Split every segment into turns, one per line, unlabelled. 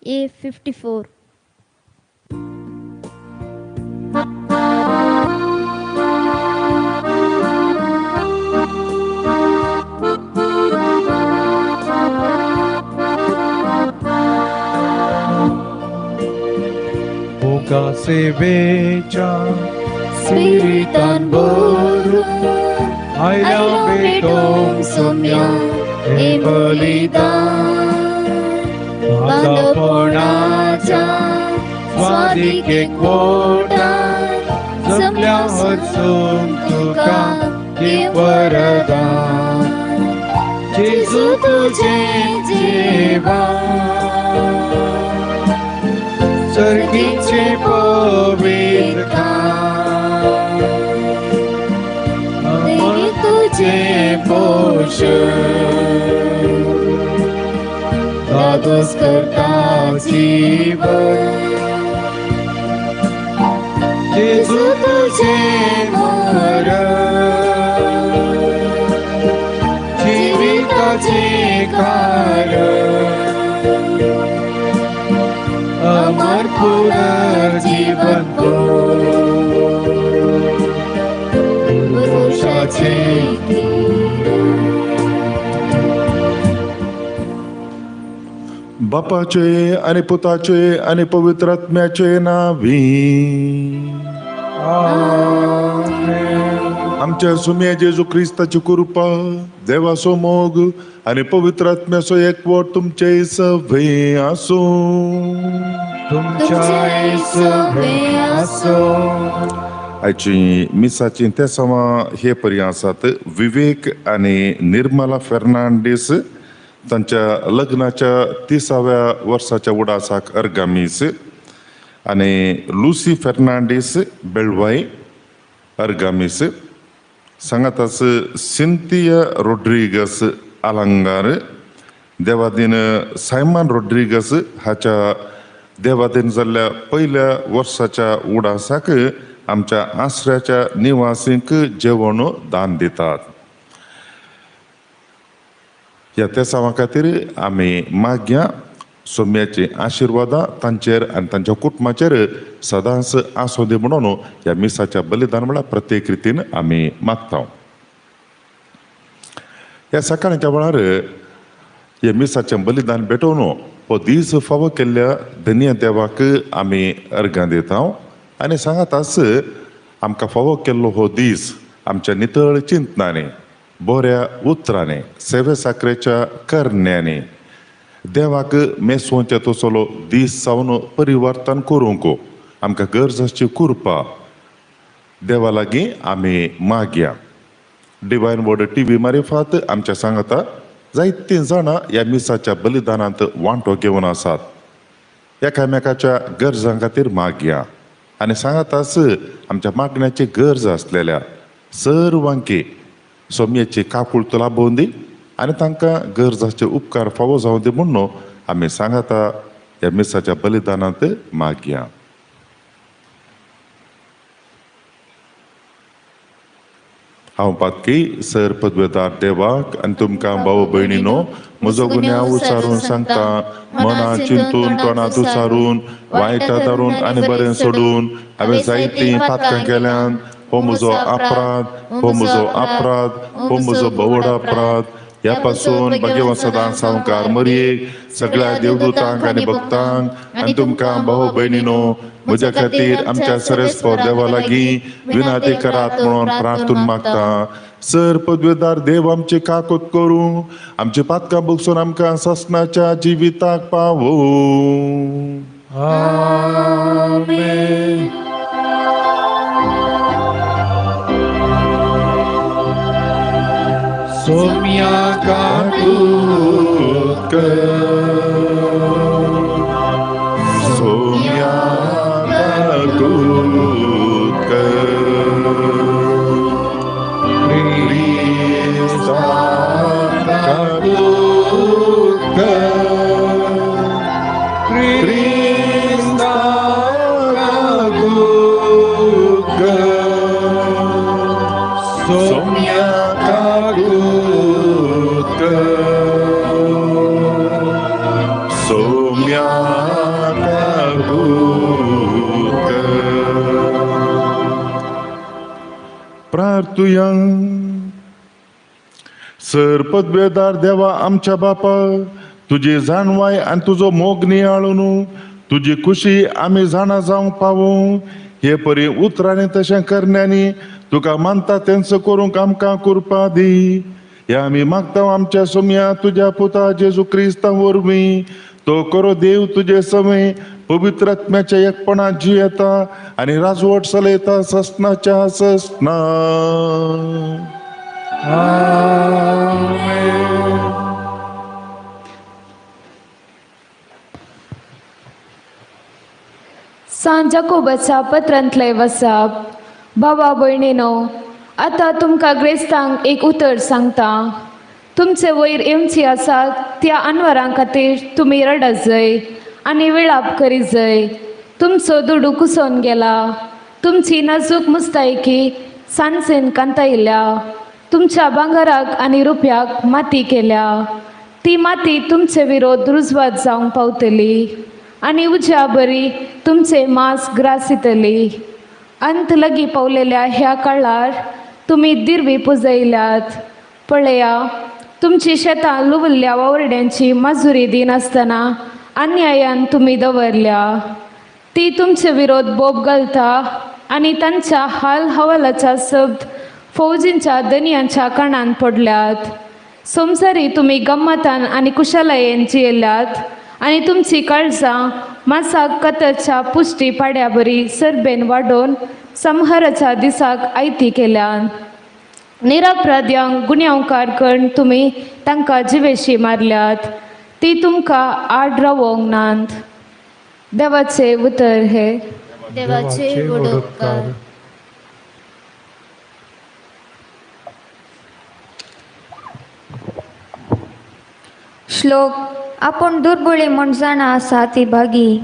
A54.
Boga sevecia
Spiritan boru
Aila betom
somya ebolidan बांधपणाच्या स्वादिक एकवटात जमल्या हसून तुका हे वरदान जेजू तुझे जेवण सर्गीचे पवित्र खाण आणि तुझे पोषण दादोस करता जीवन जेजू तुझे मरण जीविताचे कारण अमर पुनर्जीवन तो पुरुषाचे
बापाचे आणि पुताचे आणि पवित्र आत्म्याचे नावी आमच्या सुम्या जेजू ख्रिस्ताची कृपा देवासो मोग आणि पवित्र आत्म्यासो एकवट तुमचे सभे असो
तुमच्या सभे असो.
आयची मिसाची त्या समा हे परी आसात विवेक आणि निर्मला फेर्नांडीस तांच्या लग्नाच्या 30व्या वर्साच्या उडासाक अर्गामीस आणि लुसी फेर्नांडीस बेळवाई अर्गामीस सांगातास सिंथिया रोड्रिगस आलंगार देवादीन सायमन रोड्रिगस हाच्या देवादीन जाल्ल्या पहिल्या वर्साच्या उडासाक आमच्या आसऱ्याच्या निवासींक जेवण दान दितात. ह्या त्या सवा खातीर आमी मागया सोम्याचे आशिर्वादा तांचेर आनी तांच्या कुटुंबाचेर सदांच आसूं दी म्हणून ह्या मिसाच्या बलिदान वेळार प्रत्येक रितीन आमी मागता. ह्या सकाळच्या वेळार ह्या मिसाचें बलिदान भेटोवन हो दीस फावो केल्ल्या धन्य देवाक आमी अर्गां दिता आनी सांगातास आमकां फावो केल्लो हो दीस आमच्या नितळ चिंतनांनी बऱ्या उतरांनी सेवे साकरेच्या करण्यांनी देवाक मेसोवचे तसलो दीस जावन परिवर्तन करूंक आमकां गरजेची कृपा देवा लागीं आमी मागया. डिवायन वर्ड TV मार्फत आमच्या सांगता जायतीं जाणां ह्या मिसाच्या बलिदानांत वांटो घेवन आसात. एकामेकाच्या गरजां खातीर मागया आनी सांगातास आमच्या मागण्याची गरज आसलेल्या सर्वांकी सोम्याची काकुळत लाभोवन दी आनी तांकां गरजाचे उपकार फावो जावं दी म्हणून आमी सांगता ह्या मिसाच्या बलिदानांत मागया. हांव पातकी सर पदवेदार देवाक आनी तुमकां भाव भयणीनो म्हजो गुन्यांव उचारून सांगता मना चिंतून तोंडांत उचारून वायट धरून आनी बरें सोडून हांवें जायतीं पातकां केल्यान हो म्हजो अपराध हो म्हजो अपराध हो म्हजो भोवड अपराध. ह्या पासून भगवान सदां सावकार मरयेक सगळ्या देवदूतांक आनी भक्तांक आनी तुमकां भाव भयणीनो म्हज्या खातीर आमच्या सरेस्पर देवा लागीं विनाती करात म्हणून प्रार्थून मागता. सर पदवेदार देव आमची काकूत करूं आमची पातकां बगसून आमकां ससनाच्या जिविताक पावो.
आमेन. सोम्या काकूत
सोम्या काकूत क्रिस्ता काकूत क्रिस्ता काकूत सोम्या काकूत प्रार्थुया. सरपदवेदार देवा आमच्या बापा, तुझी जाणवाय आणि तुझो मोग नियाळून तुझी खुशी आम्ही जाणा जावंक पावू. हे परी उतराने तशें करण्यानी तुका मानता तेंच करूंक आमकां कृपा दी. हे आमी मागता आमच्या सुम्या तुझ्या पुता जेजू क्रिस्ता वरवीं. तो करो देव तुझे समे पवित्र आत्म्याच्या एकपणात जियेता आणि राजवट चलयता ससनाच्या ससना.
सांत जाकोबाच्या पत्रांतले वसाप. बाबा भयणीनो, आतां तुमकां ग्रेस्तांक एक उतर सांगता. तुमचे वयर येवची आसात त्या अनवरां खातीर तुमी रडत जाय आनी विळाप करीत जाय. तुमचो दुडू कुसोन गेला. तुमची नाजूक मुस्तायकी सांजेन कांतायल्या. तुमच्या भांगराक आनी रुप्याक माती केल्या. ती माती तुमचे विरोध रुजवात जावंक पावतली आनी उज्या बरी तुमचे मांस ग्रासितली. अंत लागीं पावलेल्या ह्या काळार तुमी दिरवी पुजयल्यात. पळया, तुमची शेतां लुवल्ल्या वावरड्यांची माजुरी दिनासतना अन्यायान तुमी दवरल्या. ती तुमचे विरोध बोब घालता आनी तांच्या हाल हवालाच्या शब्द फौजींच्या दनयांच्या कानान पडल्यात. संवसारी तुमी गम्मतान आनी कुशलायेन जियेल्यात आनी तुमची काळजां मांसाक कतरच्या पुश्टी पाड्या बरी सरबेन वाडोवन संहाराच्या दिसाक आयती केल्यान. निरपराध्यांक गुन्यांवकार करून तुमी तांकां जिवेशी मारल्यात. ती तुमकां आड रावोंक नात. देवाचे उतर हे.
देवाचे वडोपकार.
श्लोक. आपण दुर्बळी म्हण जाणा आसा ती भागी.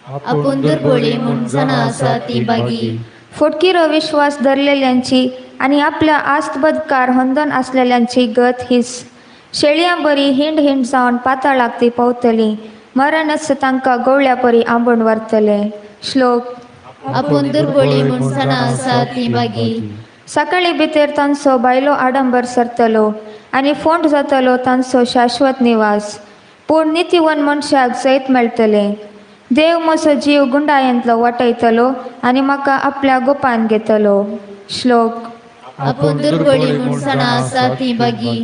आपण दुर्बळी म्हूण जाणा आसा ती भागी.
फटकिरो विश्वास धरलेल्यांची आणि आपल्या आस्तबदकार हंदन असलेल्यांची गत हीच. शेळयां बरी हिंड हिंड जावन पाताळाक ती पावतली. मरणच तांकां गवळ्या परी आंबून व्हरतले. श्लोक.
आपण दुर्बळी म्हूण जाणा आसा ती भागी.
सकाळी भितर तांचो बायलो आडंबर सरतलो आनी फोंड जातलो तांचो शाश्वत निवास. पूण नितीवन मनशाक जैत मेळटले. देव म्हजो जीव गुंडायेंतलो वाटयतलो आनी म्हाका आपल्या गोपान घेतलो. श्लोक.
आपण दुर्बळी म्हूण जाणा आसा ती भागी.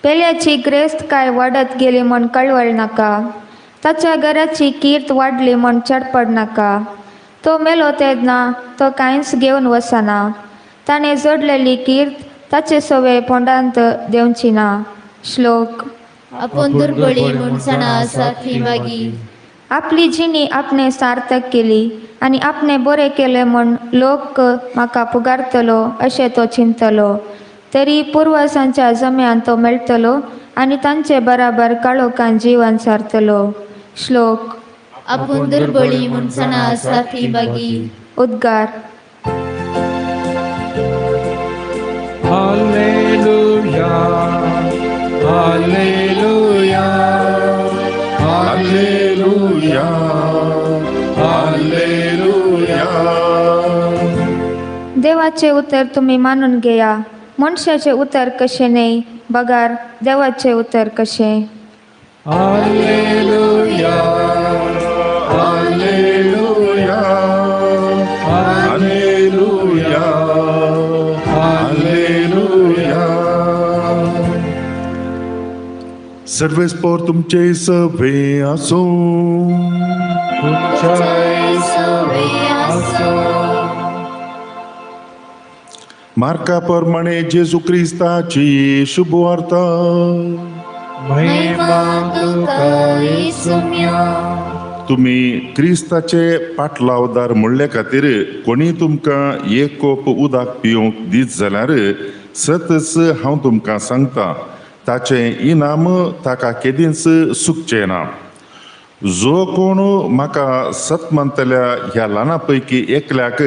पेल्याची ग्रेस्त काय वाडत गेली म्हण कळवळ नाका. ताच्या घराची कीर्त वाडली म्हण चडपड नाका. तो मेलो तेदना तो कांयच घेवन वचना. ताणें जोडलेली कीर्त ताचे सवे पोंडांत देंवची ना. श्लोक.
आपण दुर्बळी म्हूण जाणा आसा ती भागी.
आपली जिणी आपणे सार्थक केली आनी आपणे बरें केलें म्हण लोक म्हाका पुगारतलो अशें तो चिंतलो. तरी पुर्वजांच्या जम्यान तो मेळटलो आनी तांचे बराबर काळोखान जिवन सारतलो. श्लोक.
आपण दुर्बळी म्हूण जाणा आसा ती भागी.
उद्गार.
Hallelujah, hallelujah,
hallelujah, hallelujah.
देवाचे उतर तुम्ही मानून घेया. मनशाचे उतर कशे नाही. बगार देवाचे उतर कशे.
Hallelujah,
hallelujah, hallelujah, hallelujah. सर्वेस्पोर तुमचे सवे असो.
तुमच्या
सवे आसो.
मार्का प्रमाणे जेजू क्रिस्ताची शुभवार्ता.
महिमा तुका येसुम्या.
तुम्ही क्रिस्ताचे पाटलावदार म्हणले खातीर कोणी तुमकां एक कोप उदक पिवंक दीत जाल्यार सतच हांव तुमकां सांगता, ताचें इनाम ताका केदींच चुकचें ना. जो कोण म्हाका सत म्हणटल्या ह्या ल्हाना पैकी एकल्याक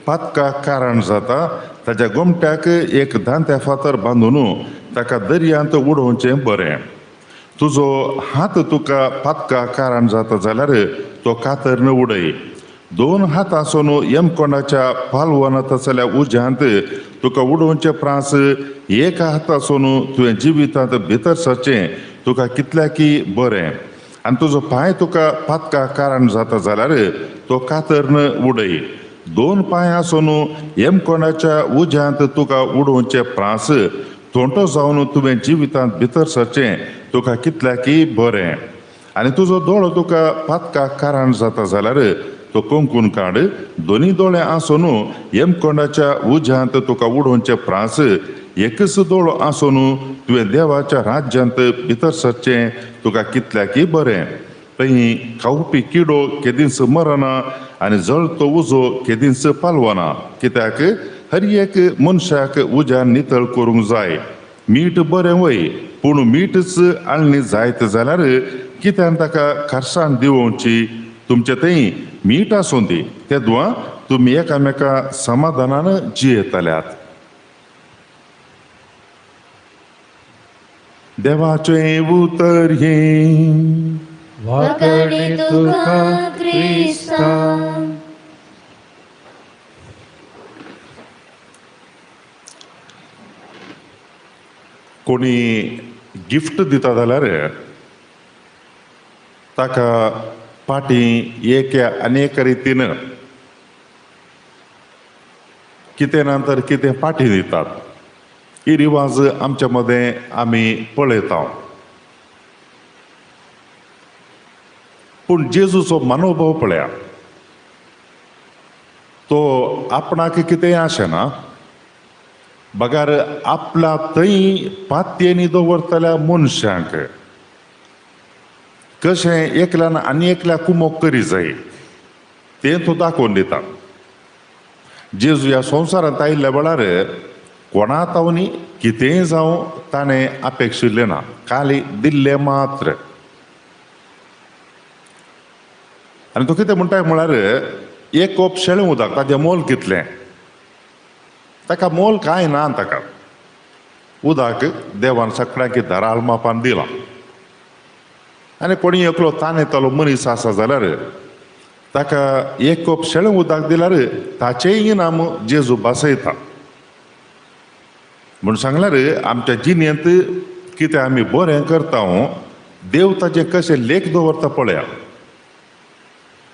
पातकाक कारण जाता, ताच्या गोमट्याक एक धांत्या फातर बांदून ताका दर्यांत उडोवचें बरें. तुजो हात तुका पातका कारण जाता जाल्यार तो कातर न उडय. दोन हात आसून यमकोंडाच्या पालवनात असल्या उज्यांत तुका उडोवचे प्रास एक हात आसून तुवें जिवितांत भितर सरचें तुका कितल्याकी बरें. आनी तुजो पांय तुका पातका कारण जाता जाल्यार तो कातर न उडय. दोन पांय आसून यमकोंडाच्या उज्यांत तुका उडोवचे प्रास थोंटो जावन तुवें जिवितांत भितर सरचें तुका कितल्याकी बरें. आनी तुजो दोळो तुका पातका कारण जाता जाल्यार तो कोंकून काड. दोनी दोळे आसून यमकोंडाच्या उज्यांत तुका उडोवचे प्रास एकच दोळो आसून तुवें देवाच्या राज्यांत भितर सरचें तुका कितल्याकी बरें. थंय खावपी किडो केदींच मरना आनी जळतो उजो केदींच पालवना. कित्याक हर एक मनशाक उज्यान नितळ करूंक जाय. मीठ बरें वय पूण मीठच आळणी जायत जाल्यार कित्यान ताका खारसाण दिवोवची. तुमचे थंय मीठ आसूं दी तेदुआ तुमी एकामेका समाधानान जियेतल्यात. देवाचें उतर हे
वाकणे तुका क्रिस्ता.
कोणी गिफ्ट दिता जाल्यार ताका पाटी एक अनेक रितीन कितें नंतर कितें पाटी दितात. ही रिवाज आमच्या मध्ये आमी पळयता. पूण जेजूचो मनोभाव पळया. तो आपणाक कितें आशेना. बगार आपला थंय पातयेनी दवरतल्या मनशांक कशें एकल्यान आनी एकल्याक कुमोक करी जाय तें तो दाखोवन दिता. जेजू ह्या संवसारांत आयिल्ल्या वेळार कोणा तावनी कितेंय जावं ताणें अपेक्षिल्लें ना. खाली दिल्लें मात्र. आनी तो कितें म्हणटा म्हळ्यार एक कोप शेळें उदक ताचें मोल कितलें. ताका मोल कांय ना. ताका उदक देवान सगळ्यांक धाराळ मापान दिलां. आनी कोणी एकलो ताण येतलो मनीस आसा जाल्यार ताका एक कोप शेळें उदक दिल्यार ताचेंय इनाम जेजू बसयता. म्हूण सांगल्यार आमच्या जिणेंत कितें आमी बरें करता देव ताचें कशें लेख दवरता पळया.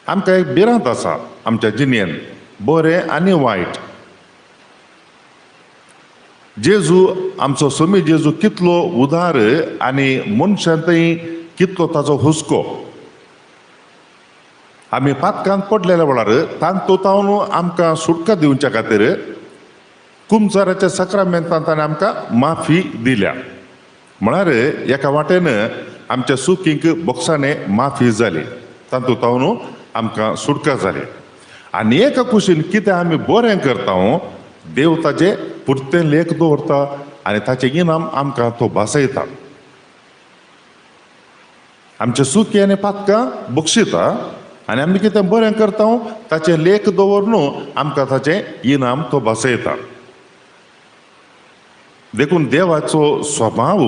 आमकां एक भिरांत आसा आमच्या जिणेंत बरें आनी वायट. जेजू आमचो समी जेजू कितलो उदार आनी मनशांतय कितलो ताचो हुस्को. आमी पातकांत पडलेल्या वेळार तांतोतावन आमकां सुटका दिवच्या खातीर कुमसाराच्या सक्रामेंतान ताणें आमकां माफी दिल्या. म्हळ्यार एका वाटेन आमच्या चुकींक बोक्साने माफी जाली. तांतोतावन आमकां सुटका जाली. आनी एका कुशीन कितें आमी बरें करता देव ताचें पुरतें लेख दवरता आनी ताचें इनाम आमकां तो बसयता. आमचे सुखी आनी पातकां बक्षिता आनी आमी कितें बरें करता ताचें लेख दवरून आमकां ताचें इनाम तो बसयता. देखून देवाचो स्वभाव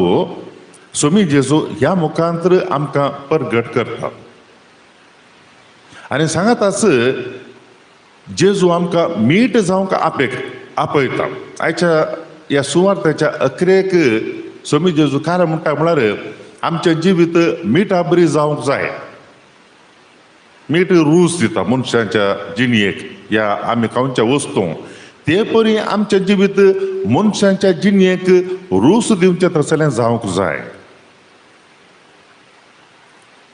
स्वामी जेजू ह्या मुखांतर आमकां परगट करता. आनी सांगात आस जेजू आमकां मीठ जावंक आपयता. आयच्या ह्या सुवार्थेच्या अखरेक स्वामी जेजू काय म्हणटा म्हळ्यार आमचें जिवीत मिठा बरी जावंक जाय. मीठ रूच दिता मनशाच्या जिणयेक ह्या आमी खावच्या वस्तू. ते परी आमचें जिवीत मनशाच्या जिणयेक रूच दिवचें तसलें जावंक जाय.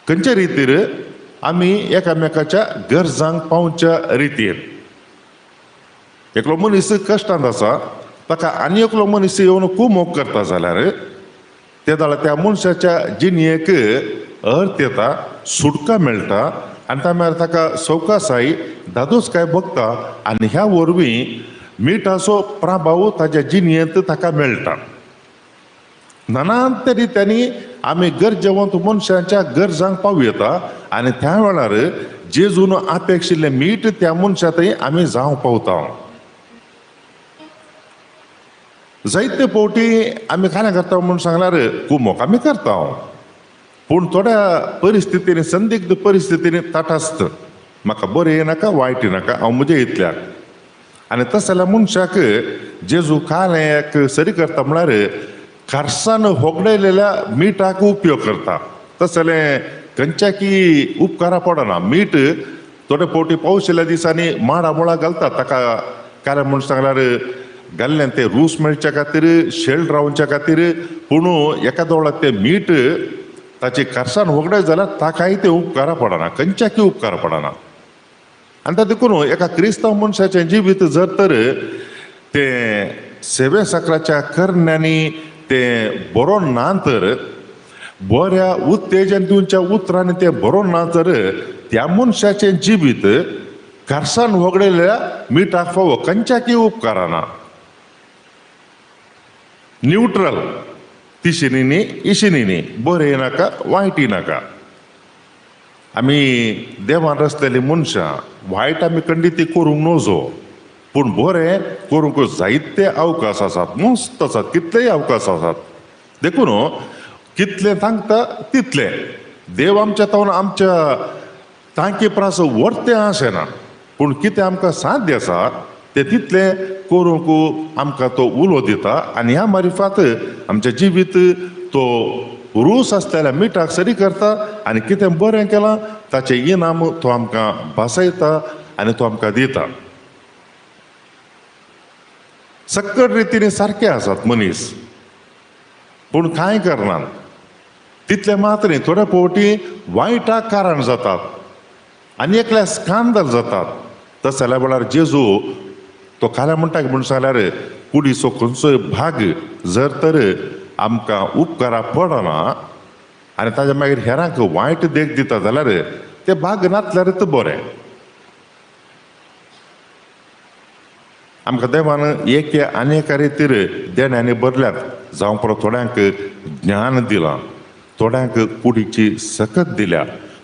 खंयच्या रितीर आमी एकामेकाच्या गरजांक पावच्या रितीन. एकलो मनीस कश्टांत आसा ताका आनी एकलो मनीस येवन खूब मोग करता जाल्यार ते दाळ त्या मनशाच्या जिणयेक अर्थ येता, सुटका मेळटा आनी त्या ताका सवकासाय दादोसकाय भोगता आनी ह्या वरवीं मिठाचो प्रभाव ताच्या जिणयेंत ताका मेळटा. नानांत रित्यांनी आमी गरजेवंत मनशाच्या गरजांक पावूं येता आनी त्या वेळार जेजून अपेक्षिल्लें मीठ त्या मनशांतय आमी जावं पावता. जायते फावटी आमी काय करता म्हूण सांगल्यार कुमोक आमी करता. पूण थोड्या परिस्थितीने संदिग्ध परिस्थितीने तटस्थ म्हाका बरें नाका वायट नाका हांव म्हजें इतल्याक आनी तशें जाल्यार मनशाक जेजू कालें सरी करता म्हळ्यार खारसान होगडयलेल्या मिठाक उपयोग करता. तशें जाल्यार खंयच्याकी उपकारा पडना. मीठ थोडे फावटी पावशिल्ल्या दिसांनी माडा मुळा घालता ताका काल्या म्हूण सांगल्यार घाल्लें तें रूस मेळच्या खातीर शेळ रावच्या खातीर पूण एका दोळाक तें मीठ ताची खारसान होगडय जाल्यार ताकाय तें उपकारा पडना खंयच्याकी उपकारा पडना. आनी ताका देखून एका क्रिस्तांव मनशाचें जिवीत जर तर तें सेवे सक्राच्या करण्यांनी तें बरोवन ना तर बऱ्या उत्तेजन दिवच्या उतरांनी तें बरोवन ना तर त्या मनशाचें जिवीत खारसान होगडयल्या मिठाक फावो खंयच्याकी उपकाराना. न्यूट्रल तिशिनी इशिनी बरें नाका वायटी नाका. आमी देवान रचलेली मनशां वायट आमी खंडिती करूंक नजो पूण बरें करूंक जायते अवकाश आसात मस्त आसात कितलेय अवकाश आसात. देखून कितलें सांगता तितलें देव आमच्या तावन आमच्या तांकी प्रास वर्तें अशें ना पूण कितें आमकां साध्य आसा तें तितलें करूंक आमकां तो उलो दिता आनी ह्या मारिफात आमचें जिवीत तो रूस आसलेल्या मिठाक सरी करता आनी कितें बरें केलां ताचें इनाम तो आमकां भासयता आनी तो आमकां दिता. सक्कड रितीने सारके आसात मनीस पूण कांय करनात. तितले मात न्ही थोड्या फावटी वायटाक कारण जातात आनी एकल्या स्कांदल जातात. तशें जाल्या वेळार जेजू तो काल्या म्हणटा म्हूण सांगल्यार कुडीचो खंयचोय भाग जर तर आमकां उपकारा पडना आनी ताच्या मागीर हेरांक वायट देख दिता जाल्यार ते भाग नातल्यार बरें. आमकां देवान एक आनी एका रितीर देण्यांनी भरल्यात जावं परत थोड्यांक ज्ञान दिलां थोड्यांक कुडीची सकत दिल्या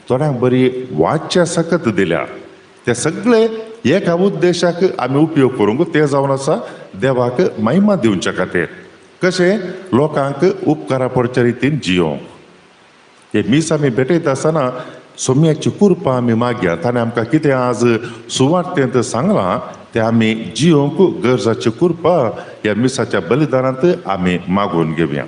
थोड्यांक बरी वाच्या सकत दिल्या. ते सगळे एका उद्देशाक आमी उपयोग करूंक ते जावन आसा देवाक महिमा दिवच्या खातीर कशें लोकांक उपकारा पडच्या रितीन जियोंक. हे मीस आमी भेटयता आसतना सोम्याची कृपा आमी मागयात आनी आमकां कितें आज सुवार्थेंत सांगलां तें आमी जियोंक गरजाची कृपा ह्या मिसाच्या बलिदानांत आमी मागून घेवया.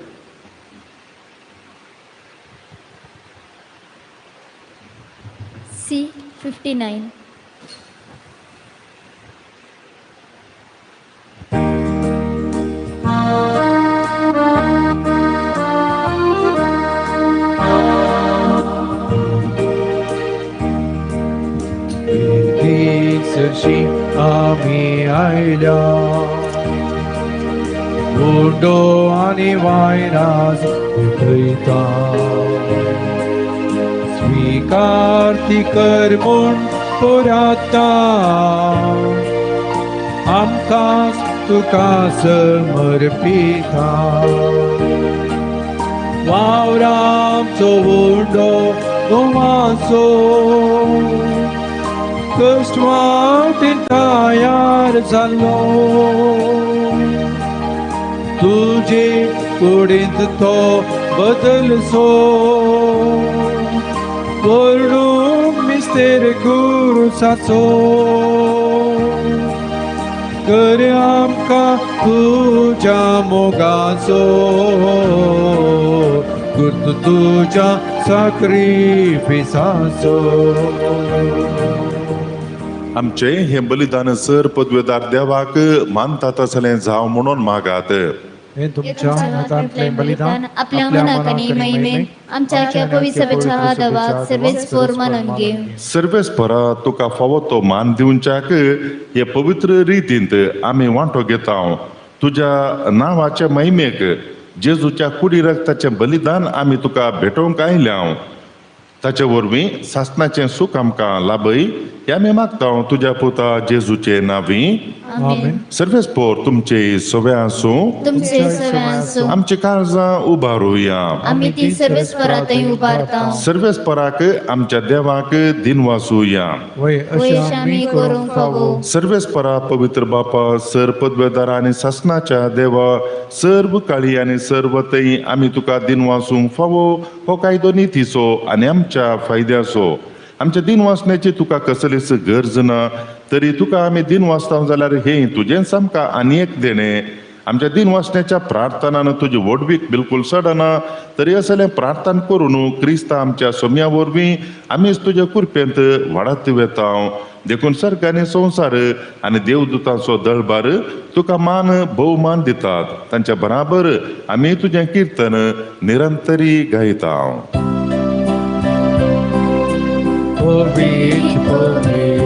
C59.
सरशी आमी आयल्या उडो आनी वायरास थयता स्वीकार ती कर म्हूण पोराता आमकां तुका समर्पिता. वावरांचो उडो गोवाचो कश्टवाटीन तयार जालो तुजे कुडींत तो बदलसो वर्णूक मिस्तेर गुरुसाचो कर आमकां तुज्या मोगाचो गुर्त तुज्या साक्रिफिसाचो.
आमचे हे बलिदान सर पदवेदार देवाक मानता तसलें जाव म्हणून मागात.
हे तुमच्या हातांतलें बलिदान
आपल्या मनाकनी महिमेन आमच्या आख्या पवित्र सभेच्या आदवाक सर्वेस्पर मानून घे.
सर्वेस्परा तुका फावो तो मान दिवच्याक हे पवित्र रितींत आमी वांटो घेता. तुज्या नांवाच्या महिमेक जेजूच्या कुडी रक्ताचें बलिदान आमी तुका भेटोवंक आयल्या ताचे वरवीं सासणाचें सूख आमकां लाभय हे आमी मागता तुझ्या पुता जेजूचे नावी.
आमेन.
सर्वेस्पोर तुमचे सवे आसूं.
तुमचे सवे आसूं.
आमची काळजां उबारुया.
आमी ती सर्वेस्परातय उबारता.
सर्वेस्पराक आमच्या देवाक दिनवासूया.
वय
वैश
अशा
आमी करूंक फावो.
सर्वेस्परा पवित्र बापा सर पदवेदार आणि शासनाच्या देवा सर्व काळी आणि सर्वतई आम्ही तुका दिनवासूंक फावो हो कायदो नितीचो आणि आमच्या फायद्याचो. आमच्या दिन वाचण्याची तुका कसलीच गरज ना, तरी तुका आम्ही दिन वाचता जाल्यार हे तुझे सामका आनी एक देणे. आमच्या दिन वाचण्याच्या प्रार्थनान तुझी वडवीक बिलकुल सडना, तरी असले प्रार्थना करून क्रिस्ता आमच्या सोम्या वरवीं आमीच तुझ्या कृपेंत वाडत वेता. देखून सर्ग आनी संसार आनी देवदूतांचो दळबार तुका मान भोवमान दितात. तांच्या बराबर आमी तुझें कीर्तन निरंतरी गायता.
पवित्र पवित्र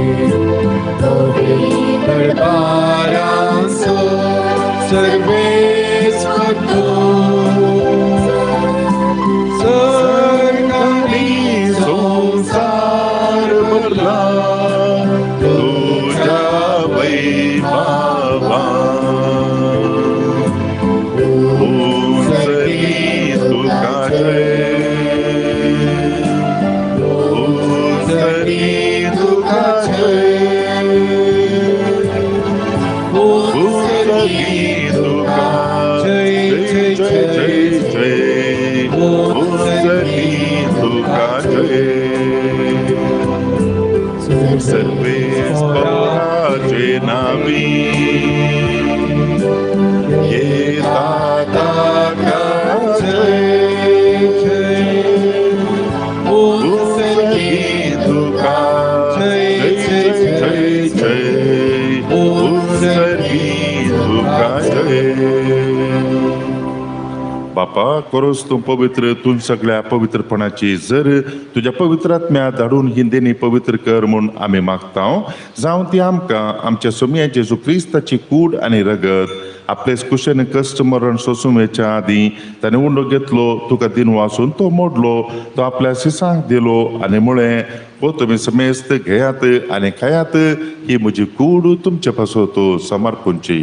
दरबारांचो सर्वेस्वर
सर्गांनी संसार भरला तुझ्या वैभवान. ओसरी तुका जय, ओसरी तुका जय, ओसरी तुका जय जय जय जय, ओसरी तुका जय. सर्वेस्पराचे नावी येता जय जय, ओसरी तुका जय जय जय जय, ओसरी तुका जय. बापा करोस तू पवित्र तू सगळ्या पवित्रपणाची जर तुझ्या पवित्र आत्म्या धाडून ही देणी पवित्र कर म्हणून आम्ही मागता. जावं ती आमकां आमच्या सोम्या जेजू क्रिस्ताची कूड आनी रगत आपलेच कुशेन कश्ट मरण सोसूं वेच्या आदी ताणें उंडो घेतलो, तुका दिन वाचून तो मोडलो, तो आपल्या शिसांक दिलो आनी म्हळें हो तुमी समेस्त घेयात आनी खायात, ही म्हजी कूड तुमचे पासत समर्पूंची.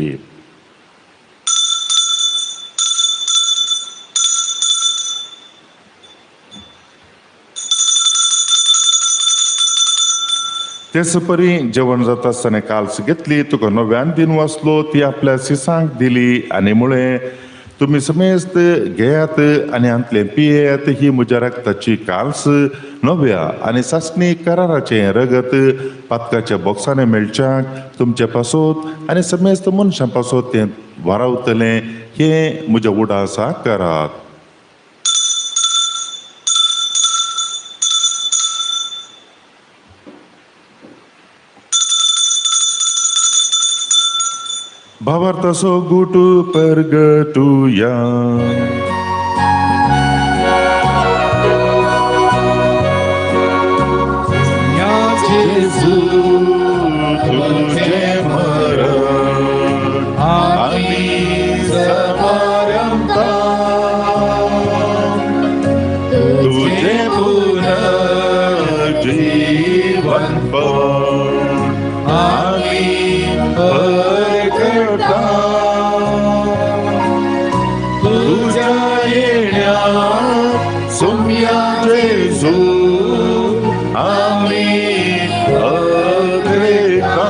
तेच परी जेवण जाता आसतना काल्स घेतली, तुका नव्यान दिन वाचलो, ती आपल्या शिसांक दिली आनी म्हळें तुमी समेस्त घेयात आनी हांतलें पियेयात, ही म्हज्या रक्ताची काल्स नव्या आनी सासणी कराराचें रगत पातकाच्या बॉक्सांनी मेळच्याक तुमचे पासत आनी समेस्त मनशां पासत तें वारावतलें, हें म्हज्या उडासा करात. भावार्थाचो गुट परगटुया.
या जेजू
तुझे मरण
आम्ही समारंभा
तुझे पुनर्जीवन पण
आम्ही परगटा.
तुझ्या येण्यात सोम्या जेजू आम्ही अग्रेता.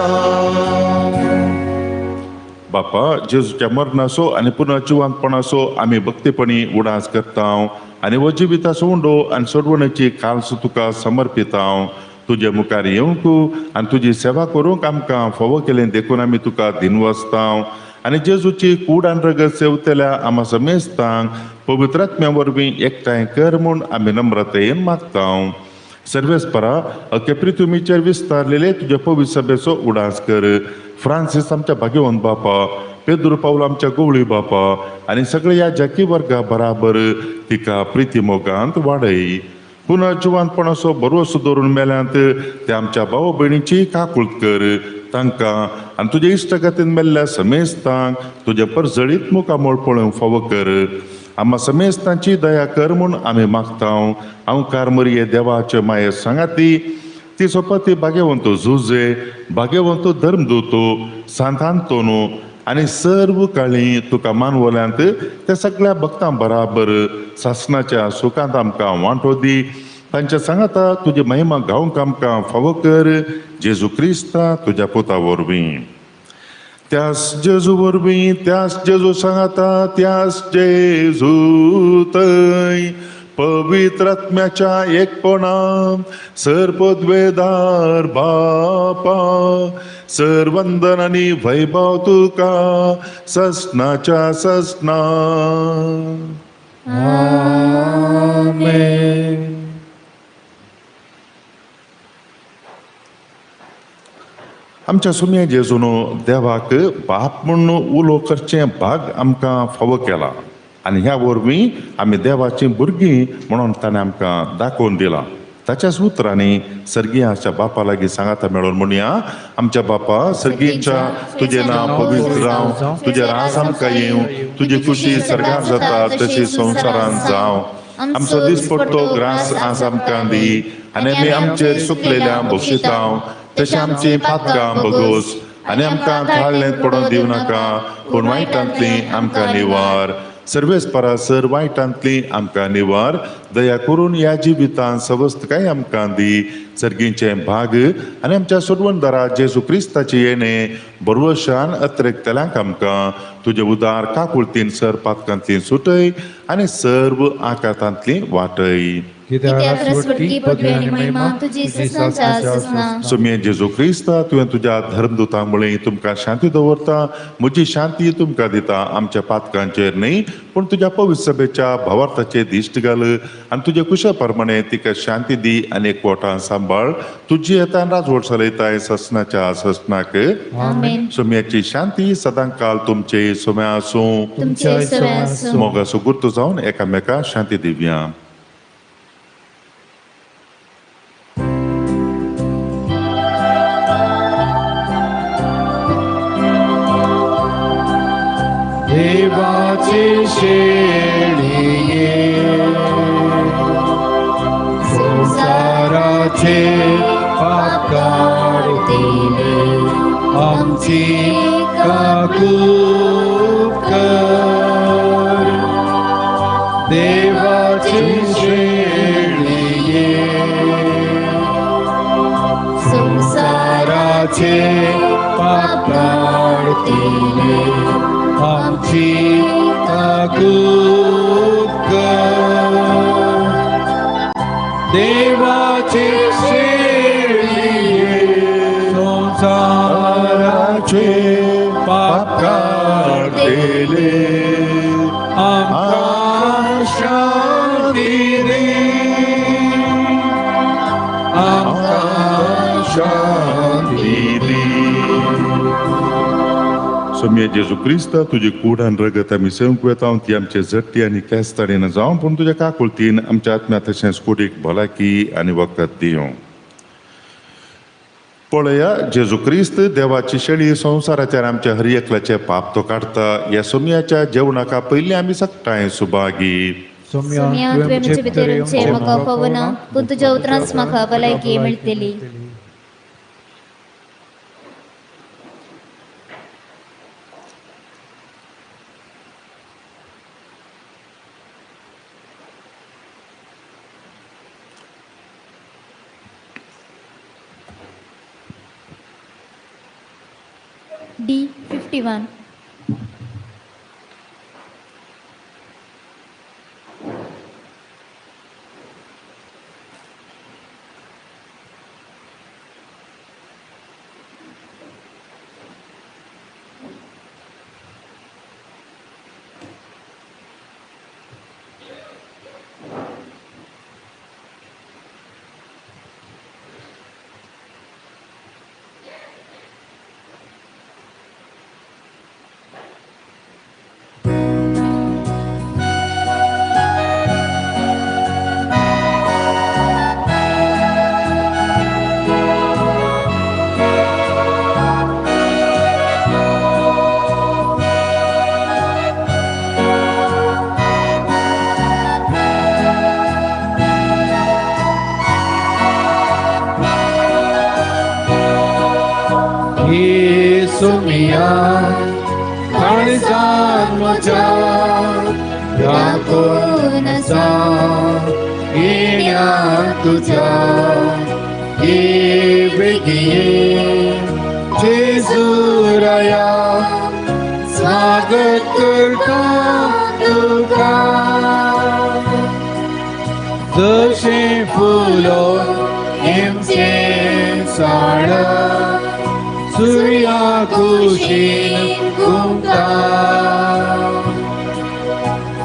बापा जेजूच्या मरणाचो आनी पुन्हा जिवंतपणाचो आमी भक्तीपणी उडास करता आनी हो जिविताचो उंडो आनी सोडवणेची काल्स तुका समर्पिता. तुजे मुखार येवंक आनी तुजी सेवा करूंक आमकां फावो केलें देखून आमी तुका दिनवासता आनी जेजूची कूड आनी रगत सेवतल्या आम्हा समेस्तांक पवित्र आत्म्या वरवीं एकठांय कर म्हूण आमी नम्रतेन मागता. सर्वेस्परा अख्खे पृथ्वीचेर विस्तारलेले तुज्या पवित्र सभेचो उडास कर. फ्रांसीस आमच्या भाग्यवंत बापा, पेद्रू पावलो आमच्या गवळी बापा आनी सगळ्या ह्या जाकी वर्गा बराबर तिका प्रिती मोगांत वाडय. पुन्हा जिवंतपणाचो भरवसो दवरून मेल्यांत ते आमच्या भाव भयणीची काकुळट कर. तांकां आनी तुज्या इश्टगतीन मेल्ल्या समेस्तांक तुज्या परजळीत मुखामोळ पळोवंक फावो कर. आम्हा समेस्तांची दया कर म्हूण आमी मागता. हांव कारमरिये देवाचे माये सांगाती तिसोपती भाग्यवंतो झुजे भाग्यवंतो धर्मदूतो सांतांतोनो आणि सर्व काळी तुका मानवल्यांत त्या सगळ्या भक्तां बराबर सासणाच्या सुखांत आमकां वांटो दी. तांच्या सांगाता तुजी महिमा गावंक आमकां फावो कर. जेजू क्रिस्ता तुज्या पुता वरवीं. त्यास जेजू वरवीं त्यास जेजू सांगाता त्यास जेजू थंय पवित्र आत्म्याच्या एकपणान सर्पद्वेदार बापा सर्वंदन आनी वैभव तुका ससनाच्या ससना.
आमेन.
आमच्या सुम्या जेजून देवाक बाप म्हणून उलो करचे भाग आमकां फावो केला आनी ह्या वरवीं आमी देवाची भुरगीं म्हणून ताणें आमकां दाखोवन दिला. ताच्याच उतरांनी सर्गीयाच्या बापा लागीं सांगाता मेळोन म्हणुया. आमच्या बापा सर्गीच्या तुजें नांव पवित्र जावं तुजें राज आमकां येवं तुजी खुशी सर्गार जाता तशी संवसारांत जावं. आमचो दिसपट्टो ग्रास आज आमकां दी आनी आमी आमचेर चुकलेल्या बक्षितांव तशें आमची पातकां बगोस आनी आमकां थाळ्ळेंत पडोवन दिवं नाका पूण वायटांतली आमकां निवार. सर्वेस परासर वायटांतली आमकां निवार. दया करून ह्या जिवितांत सवस्तकाय आमकां दी. सर्गीचे भाग आनी आमच्या सोडवणदारा जेजू क्रिस्ताची येणे बरवशान अत्रेकतल्यांक आमकां तुजे उदार काकुळतीन सर पातकांतली सुटय आनी सर्व आकांतांतली वाटय.
कित्याक रसवटकी पदवी आनी महिमा तुजी ससनाच्या ससना.
सुमये जेजू क्रिस्ता तुवें तुज्या धर्मदुतां मुळे तुमकां शांती दवरता. म्हजी शांती तुमकां दिता. आमच्या पातकांचेर न्ही पूण तुज्या पवित्र सभेच्या भावार्थाचेर दिश्ट घाल आनी तुजे कुशा प्रमाणे तिका शांती दी आनी एकवटान सांबाळ. तुजी येता राजवट चलयताय ससनाच्या ससनाक.
आमेन.
सुम्याची शांती सदां काल तुमचे सुम्या आसूं.
तुमचे सगळे आसूं.
मोगा सुगुर्त जावन एकामेकाक शांती दिवया.
देवाचे शेळिये संसाराचे पाप काढतीले आमची काकूट कर. देवाचे शेळिये संसाराचे पाप काढतीले आमची काकूट कर. देवाचे शेळिये संसाराचे पाप काढलेले आमकां शांती दे. आमकां शांती दे.
सुमये जेजू क्रिस्ता तुजी कूड आनी रगत आमी सेवंक वेता ती आमचे झट्टी आनी केस्ताडीन जावं पूण तुज्या काकुळतीन आमच्या आत्म्या तशेंच कुडीक भलायकी आनी वखद दिवं. पळया जेजू क्रिस्त देवाची शेळी संवसाराचेर आमच्या हर एकल्याचे पाप तो काडता. ह्या सुमयाच्या जेवणाका पयलीं आमी सकटाय सुभागी.
सुम्या तुवें म्हजे भितर येवचें म्हाका फावो ना पूण तुज्या उतरांच म्हाका भलायकी मेळटली. D51.
येसू मिया काळजात म्हज्या राखून आसा येण्या तुझ्या ये बेगीन जेजू राया स्वागत करता तुका जशें फुलो हेमचे साड सूर्या कुशीन घुमता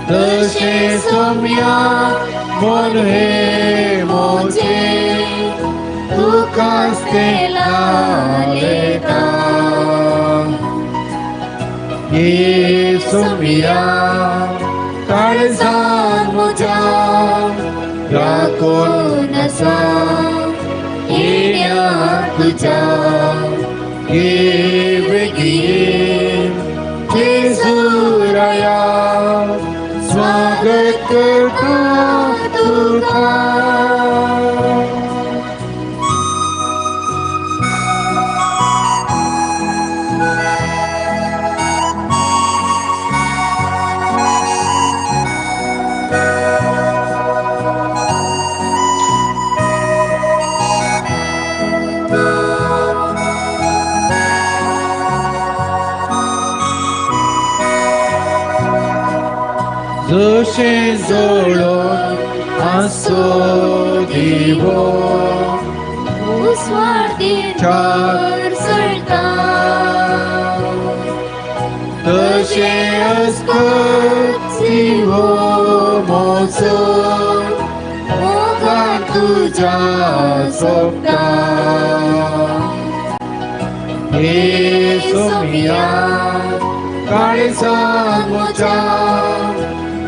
तशें सोम्या मन हे मोचे तुकाच तेला लेता येसू मिया काळजात म्हज्या राखून आसा येण्या तुझ्या ये बेगीन जेजू राया स्वागत करता तुका जशें जळोन आसो दिवो
स्वार्थींचेर सळटा
तशें अस्कत सिंहो मोचो मोगान तुज्या सोंपता येसू मिया काळजात म्हज्या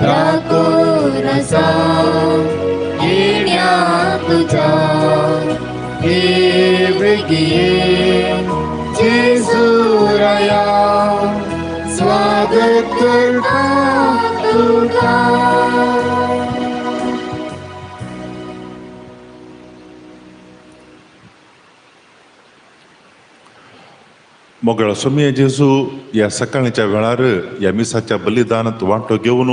राखून आसा येण्या तुझ्या ये बेगीन जेजू राया स्वागत करता तुका
मोगळा सोमिये जेजू या सकाळच्या वेळार या मिसाच्या बलिदानात वांटो घेवन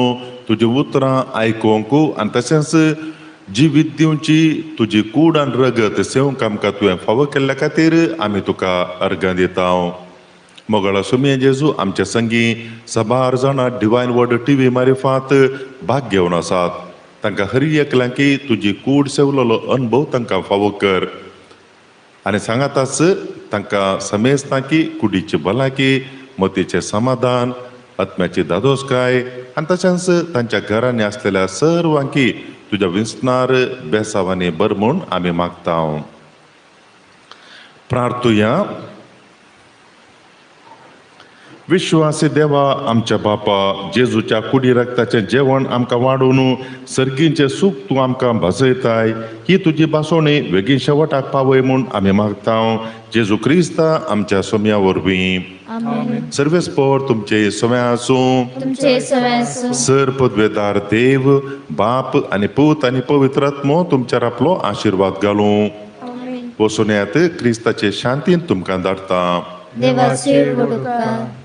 तुजी उतरां आयकूंक आनी तशेंच जिवीत दिवची तुजी कूड आनी रगत सेवंक आमकां तुवें फावो केल्ल्या खातीर आमी तुका अर्गां दिता मोगळा सोमिये जेजू आमचे संगी सबार जाणां डिवायन वर्ड TV मारिफात भाग घेवन आसात तांकां हर एकल्यांकी तुजी कूड सेवलेलो अनुभव तांकां फावो कर आनी सांगाताच तांकां समेस्ता की कुडीची भलायकी मतीचें समाधान आत्म्याची दादोसकाय आनी तशेंच तांच्या घरांनी आसलेल्या सर्वांकी तुज्या विस्तार बेसावांनी बर म्हूण आमी मागता प्रार्थुया विश्वासी देवा आमच्या बापा जेजूच्या कुडी रक्ताचें जेवण आमकां वाडून सर्गींचें सूख तूं आमकां भाजयताय ही तुजी बासोणी बेगीन शेवटाक पावय म्हूण आमी मागता जेजू क्रिस्ता आमच्या सोम्या वरवीं सर्वेस्पोर तुमचे सोम्या आसूं सर पदवेदार देव बाप आनी पूत आनी पवित्र आत्मो तुमच्यार आपलो आशिर्वाद घालूं वचून येत क्रिस्ताचे शांतीन तुमकां धाडटा
देवाचे उपकार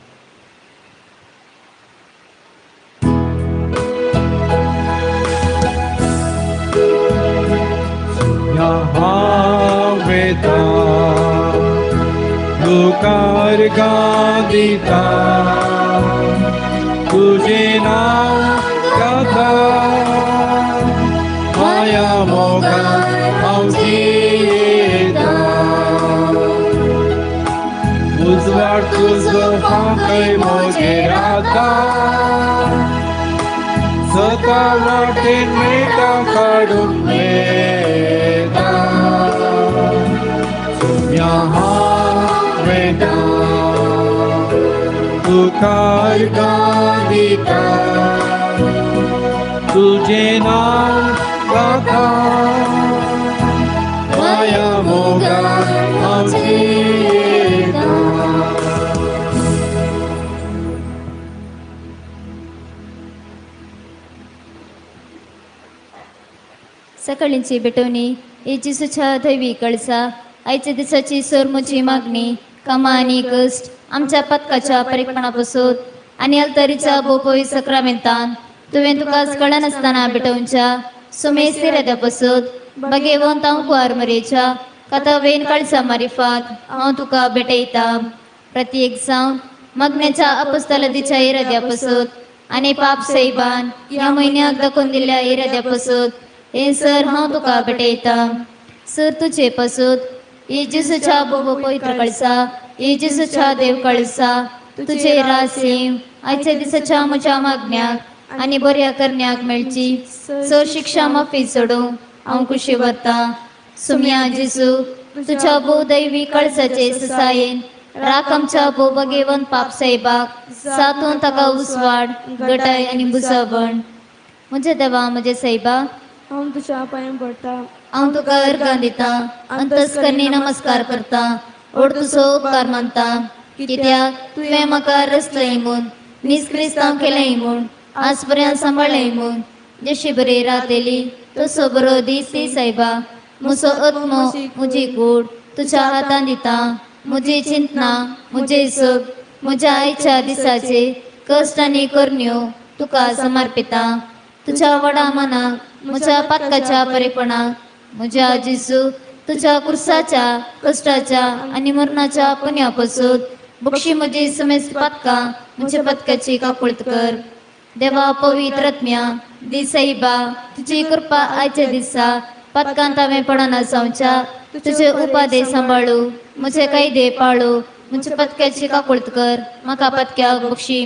वेता तुकार गादिता तुझे नाव गाता माया मोगान हांव जियेता उजवाड तुजो फांकय म्हजेर आता सता वाटेन मेटा काडून मेता वेता तुकार गादिता तुझे नाव गाता माया मोगान हांव जियेता
सकाळींची बेटवणी येशूच्या दैवी कळसा आयच्या दिसाची सोरमोची मागणी कामा आणि कष्ट आमच्या पथकाच्या परीक्षणापासून आणि अल्तरीच्या बोपोई सक्रामेंतान तुवें तुकाच कळन असताना बेटवच्या सुमे सिरद्यापासून बगे वंतांव कुवार मरेच्या कथा वेन काळचा मारिफात हांव तुका भेटयता प्रत्येक जावन मग्नाच्या अपस्तलदीच्या इराद्यापासून आणि पाप सैबान ह्या म्हयन्याक दाखोवन दिल्ल्या इराद्यापासून हे सर हांव तुका भेटयता सर तुझे पासून येजूच्या बोबो पवित्र कळसा येजूच्या देव कळसा तुझे रासीम आयच्या दिसाच्या म्हज्या मागण्याक आणि बऱ्या करण्याक मेळची सर शिक्षा माफी सोडूंक हांव खुशी वरता सुम्या जेजू तुझ्या भोव दैवी कळसाचे ससायेन राख आमच्या भोव बगेवन पाप साहेबाक सातून ताका उसवाड गटाय आणि बुसावण म्हजे देवा म्हजे साहेबा
हांव तुझ्या पांयां पडटा
हांव तुका अर्गां दिता अंतस्करणी नमस्कार करता ओड तुजो उपकार मानता कित्याक तुवें म्हाका रचलय म्हूण निस्क्रिस्तांव केलंय म्हूण आज पर्यंत सांबाळ्ळय म्हूण जशी बरी रात येली तसो बरो दीस दी साहेबा म्हजो आत्मो म्हजी कूड तुज्या हातान दिता म्हजी चिंतना म्हजे सुख म्हज्या आयच्या दिसाचे कश्ट आनी करण्यो तुका समर्पिता तुझ्या वडा मनाक म्हज्या पातकाच्या परेपणाक म्हज्या जेजू तुझ्या कुर्साच्या कश्टाच्या आनी मरणाच्या पुण्यापासून बक्षी म्हजी समेस्त पातका म्हज्या पतकाची काकुळत कर देवा पवित्र आत्म्या दिसैबा तुझी कृपा आयच्या दिसा पतकांत हांवें पडना जावच्या तुझे उपादे सांबाळू म्हजे कायदे पाळू म्हज्या पतक्याची काकुळत कर म्हाका पतक्याक बक्षी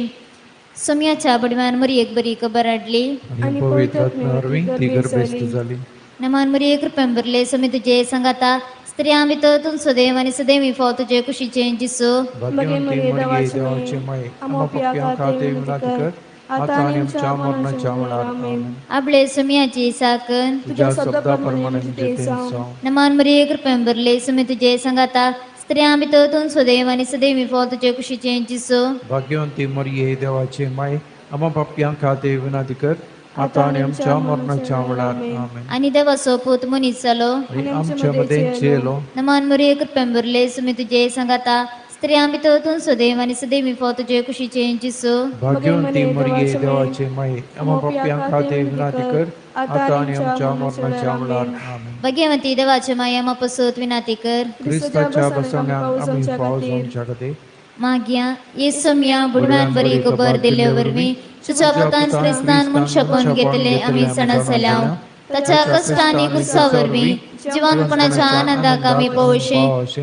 सुम्याच्या बडव्यान मरी एक बरी खबर हाडली
आणि पवित्र आत्म्यावरवीं ती गर्भस्थ जाली
नमान मरी एक रुपयां भरले समी तुझे सांगाता स्त्रियां भितर तूं सदैव आनी सदैवी फाव तुझे कुशीचे जिसो
भाग्यवंती मरिये देवाचे माये आम्हा पाप्यां खातीर विनंती कर आता आणि आमच्या मरणाच्या वेळार आमेन
आपले सुम्याची साकन
तुझ्या शब्दाप्रमाणे जिथे जाऊ
नमान मरी एक रुपयां भरले समी तुझे सांगाता स्त्रियां भितर तूं सदैव आनी सदैवी फाव तुझे कुशीचे जिसो
भाग्यवंती मरिये देवाचे माये आम्हा पाप्यां खातीर विनंती कर आता आणि आमच्या मरणाच्या वेळार आमेन
आणि देवाचो पूत मनीस जालो
आणि आमच्या मध्ये जेलो
नमान मरी एक रुपयां भरले समी तुझे सांगाता स्त्रियां भितर तूं सदैव आनी सदैवी फाव तुझे कुशीचे जिसो
भाग्यवंती मरिये देवाचे माये आम्हा पाप्यां खातीर विनंती कर आता आणि आमच्या मरणाच्या वेळार आमेन
भाग्यवंती देवाचे माया मापसोत विनाती कर
क्रिस्ताच्या बसण्याक आम्ही पाव जाऊच्या कधी
माग्या येसुम्या बुडव्यान बरी खबर दिले वरवीं तुझ्या पतान क्रिस्तान मनशापण घेतले आम्ही सणसल्या ताच्या कष्टांनी कुसावरवीं जिवंतपणाच्या आनंदाक आम्ही पळोवशे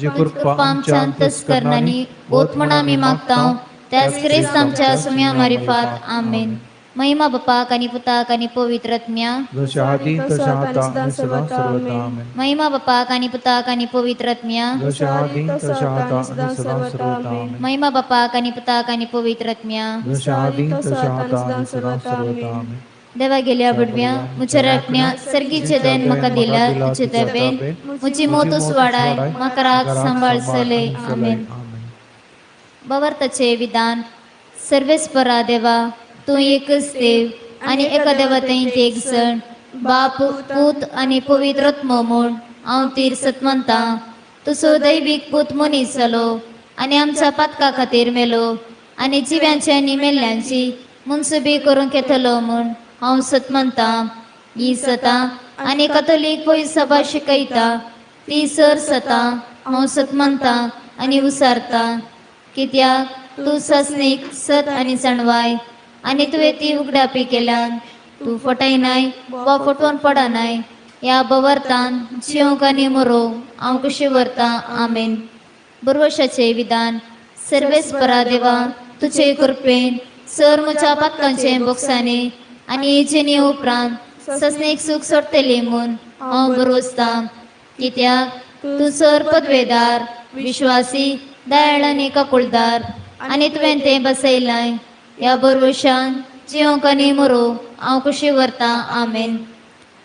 जी कृपा
आमच्या अंतस्करणांनी होत म्हण आम्ही मागता त्याच क्रिस्त आमच्या सुम्या मारिफात आमेन महिमा बापाक आणि पुताक आणि पवित्र आत्म्या
जशा आधी तशा आता आणि सदा सर्वदा आमेन
महिमा बापाक आणि पुताक आणि पवित्र आत्म्या
जशा आधी तशा आता आणि सदा सर्वदा आमेन
महिमा बापाक आणि पुताक आणि पवित्र आत्म्या
जशा आधी तशा आता आणि सदा सर्वदा आमेन
देवा गेल्या बडव्या मुझे रटण्या सर्गीचे देन म्हाका दिला तुझे देवेन मुझी मोतूस वाडाय म्हाका राग सांभाळसले आमेन बवर्ताचे विधान सर्वेस्परा देवा तू एकच देव आणि एका देवतेंत एक जण बाप पूत आणि पवित्र आत्मो म्हूण हांव तीर सतमंता तुजो दैवीक पूत मनीस जालो आनी आमच्या पातका खातीर मेलो आनी जिव्यांची आनी मेल्ल्यांची मुनसुबी करूंक येतलो म्हूण हांव सतमंता ही सता आनी कथोलीक पळय सभा शिकयता ती सर सता हांव सतमंता आनी उसारता कित्याक तूं ससनीक सत आनी सणवाय आनी तुवें ती उगडापी केल्यान तूं फटयनाय वा फटोवन पडनाय ह्या बवर्तान जिवंक आनी मरो हांव कशी व्हरता आमेन बरवशाचें विधान सर्वेस्परा देवा तुजे कृपेन सर म्हज्या पातकांचे बोक्सांनी आनी जेनी उपरांत ससनीक सूख सोडटली म्हूण हांव बरोसता कित्याक तूं सर पदवेदार विश्वासी दयाळ आनी काकुळदार आनी तुवें तें बसयलाय ह्या बरवशान जिवंक आनी मरो हांव कशी व्हरता आमेन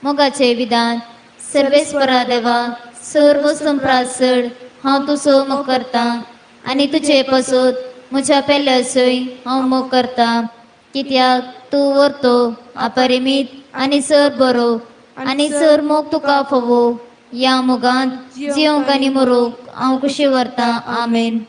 मोगाचें विधान सर्वेस्परा देवा सर वस्तूं प्रासड हांव तुजो मोग करता आनी तुजे पासून म्हज्या पेल्यासय हांव मोग करता कित्याक तूं व्हरतो अपरिमीत आनी सर बरो आनी सर मोग तुका फोवो या मुगांत जिवंक आनी मरूंक हांव कशी व्हरतां आमेन.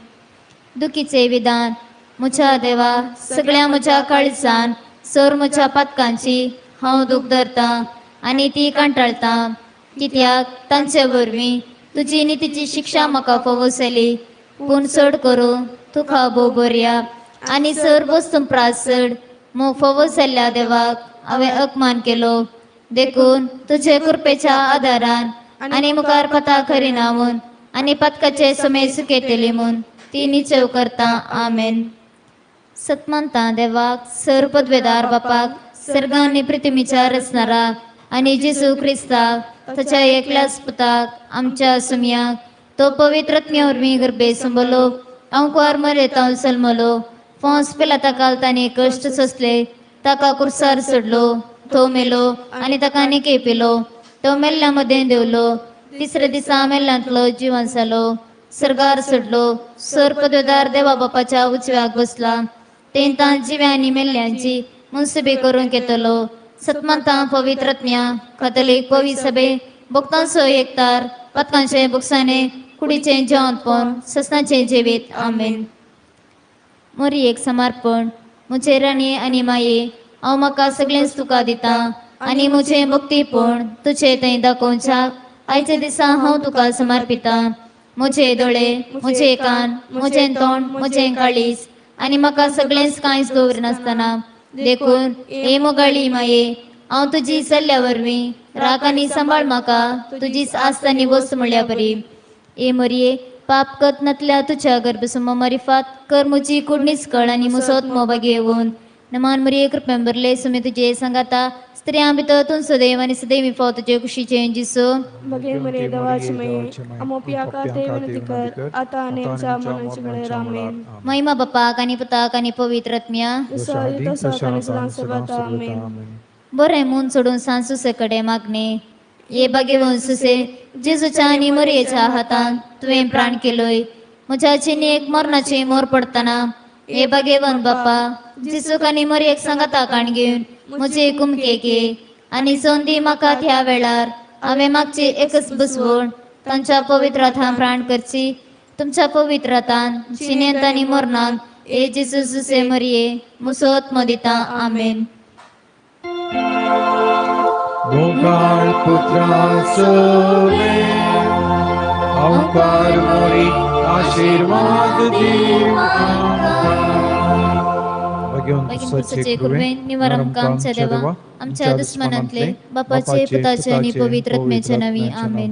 दुखीचे विधान. म्हज्या देवा, सगळ्या म्हज्या काळजान सर म्हज्या पातकांची हांव दूख धरतां आनी ती कंटाळटां, कित्याक तांचे वरवीं तुजी नितीची शिक्षा म्हाका फोव जाली. पूण चड करून तुका भोव बऱ्या आनी सर वस्तू प्रास चड मोग फोव जाल्ल्या देवाक हांवें अपमान केलो. देखून तुजे कृपेच्या आदारान आनी मुखार पता करिना म्हूण आनी पतकाचे सुमे सुकयतली म्हूण ती निचेव करता आमेन. सतमंता देवाक, सर पदवेदार बापाक, सर्ग आनी पृथ्वीच्या रचणाराक आनी जेजू क्रिस्ताक, ताच्या एकल्याच पुताक, आमच्या सुमयाक, तो पवित्र वरवीं गर्भे संबलो, हांव कुवार मरेतां जल्मलो, फोंस पिलाता काल तांणी कश्ट सोंसले, ताका कुर्सार सोडलो, तो मेलो आनी ताका निकेपिलो, तो मेल्ल्या मदें देवलो, तिसऱ्या दिसा मेल्ल्यांतलो जिवन जालो, सर्गार सोडलो, सर पदवेदार देवा बापाच्या उजव्याक बसला, तें तां जिव्या आनी मेल्ल्यांची मुनसुबी करूंक येतलो. सतमंता पवित्रत्म्या कॅथोलीक पवी सभे भक्तांचो एकतार, पतकांचे बुकसाने, कुडीचे जेवणपण, ससनाचे जिवीत आमेन. मोरी एक समर्पण. म्हजे राणी आनी माये, हांव म्हाका सगळेंच तुका दितां आनी म्हजें भक्तीपण तुजे थंय दाखोवच्याक आयच्या दिसा हांव तुका समर्पितां. म्हजे दोळे, म्हजे कान, म्हजें तोंड, म्हजें काळीज आनी म्हाका सगळेंच कांयच दवरनासतना देखून हे मोगाळी माये, हांव तुजी चल्ल्या वरवीं राख आनी सांबाळ म्हाका तुजीच आस्त आनी वस्त म्हणल्या बरी. ए मरये, पाप कतनातल्या तुझ्या गर्भसुमा मारिफात कर म्हजी कुडणीच कळ आनी मुसोत मोबागे येवन नमान मरिये कृपेन भरले सुमे तुजे सांगाता स्त्रियां भितर तूं सदैव आनी सदैव फाव तुजे कुशीचे जिसो.
बगे मरे देवाचे माये, आमोपिया खातीर विनंती कर, आता आनी आमच्या मनाची वेळेर आमेन.
महिमा बापाक आनी पुताक आनी पवित्र आत्म्या,
जसो आदी तसो आनी सदां सर्वदा आमेन.
बरें मून सोडून सांसुसे कडे मागणे. ये बागेवन सुसे, जेजूच्या आनी मरयेच्या हातान तुवें प्राण केलोय. म्हज्या चिनीक मरणाची मोर पडटना हे बागेवन बापा, जेजूक आनी मरयेक सांगाता काण घेवन म्हजे कुमके घे आनी सोंदी म्हाका ह्या वेळार हांवें मागची एकच बसवण तांच्या पवित्र हातान प्राण करची. तुमच्या पवित्र हातान जिनेंत आनी मरणांत हे जेजू सुसे मरये मुसोत मोदिता आमेन.
मोगाळ पुत्राचो अवकार मोरी आशीर्वाद दीव
सचे कुर्वेन निवार आमकां आमच्या देवा, आमच्या दुश्मनांतले बापाचे पुताचे आनी पवित्र आत्म्याचे नावी आमेन.